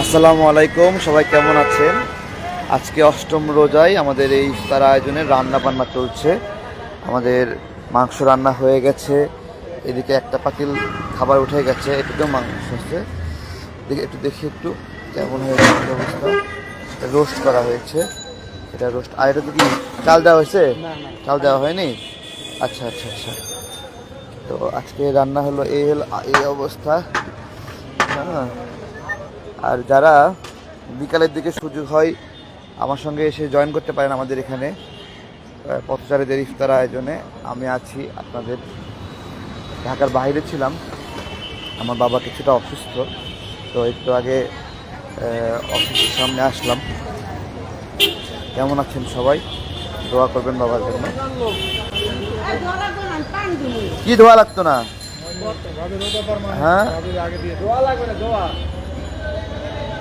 আসসালামু আলাইকুম, সবাই কেমন আছেন? আজকে অষ্টম রোজায় আমাদের এই ইফতার আয়োজনে রান্না বান্না চলছে। আমাদের মাংস রান্না হয়ে গেছে, এদিকে একটা পাতিল খাবার উঠে গেছে, এটুকু মাংস আছে। একটু দেখি একটু কেমন হয়ে গেছে অবস্থা। রোস্ট করা হয়েছে, এটা রোস্ট। আর এটা কি চাল দেওয়া হয়েছে? চাল দেওয়া হয়নি। আচ্ছা আচ্ছা আচ্ছা। তো আজকে রান্না হলো এই অবস্থা। হ্যাঁ, আর যারা বিকালের দিকে সুযোগ হয় আমার সঙ্গে এসে জয়েন করতে পারেন আমাদের এখানে পথচারীদের ইফতার আয়োজনে। আমি আছি আপনাদের ঢাকার বাইরে ছিলাম, আমার বাবা কিছুটা অসুস্থ, তো একটু আগে অফিসের সামনে আসলাম। কেমন আছেন সবাই? দোয়া করবেন বাবার জন্য। কি ধোয়া লাগতো না? হ্যাঁ,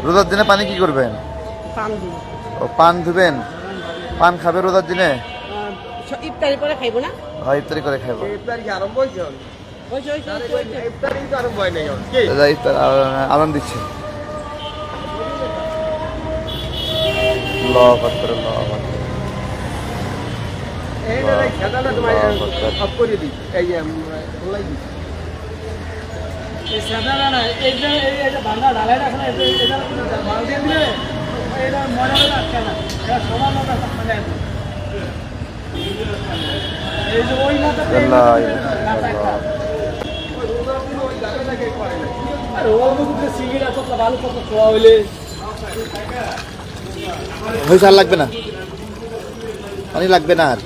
রোজার দিনে পানি কি করবেন? ও, পান ধুবেন। পান খাবে রোজার দিনে? ইফতারি করে খাইবো না? হ্যাঁ, ইফতারি করে খাইবো। ইফতার আরাম দিচ্ছে। আর লাগবে না, পানি লাগবে না। আর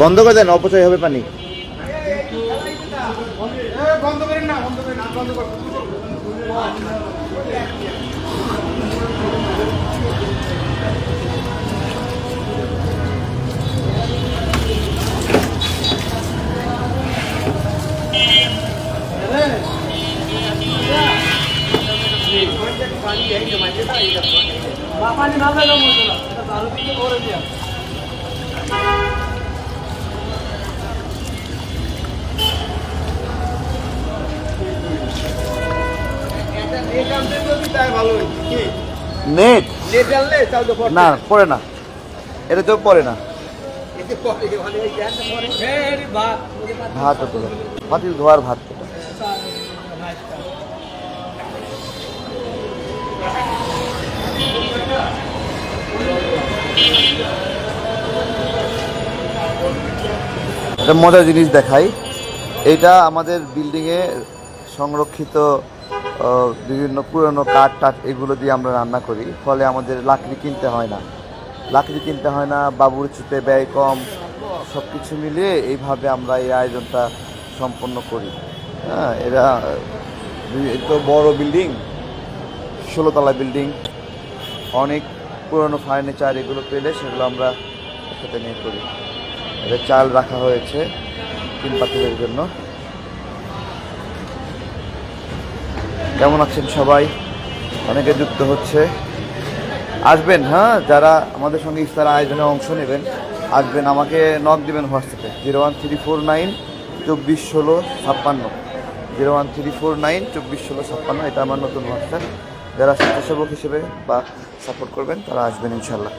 বন্ধ করে দেন, অপচয় হবে পানি। নেট না পড়ে না, এটা তো পড়ে না। ভাত পাতিল ধোয়ার ভাত। একটা মজার জিনিস দেখাই, এটা আমাদের বিল্ডিংয়ে সংরক্ষিত বিভিন্ন পুরনো কাঠ টাঠ এগুলো দিয়ে আমরা রান্না করি, ফলে আমাদের লাকড়ি কিনতে হয় না, বাবুর্চিতে ব্যয় কম। সব কিছু মিলিয়ে এইভাবে আমরা এই আয়োজনটা সম্পন্ন করি। হ্যাঁ, এরা তো বড় বিল্ডিং, 16 তলা বিল্ডিং, অনেক পুরনো ফার্নিচার এগুলো পেলে সেগুলো আমরা একসাথে নিয়ে করি। এটা চাল রাখা হয়েছে 3 পাতিলের জন্য। কেমন আছেন সবাই? অনেকে যুক্ত হচ্ছে, আসবেন। হ্যাঁ, যারা আমাদের সঙ্গে ইফতার আয়োজনে অংশ নেবেন আসবেন, আমাকে নক দিবেন হোয়াটসঅ্যাপে 01349 2416 56 01349 2416 56। এটা আমার নতুন হোয়াটসঅ্যাপ। যারা স্বেচ্ছাসেবক হিসেবে বা সাপোর্ট করবেন তারা আসবেন ইনশাল্লাহ।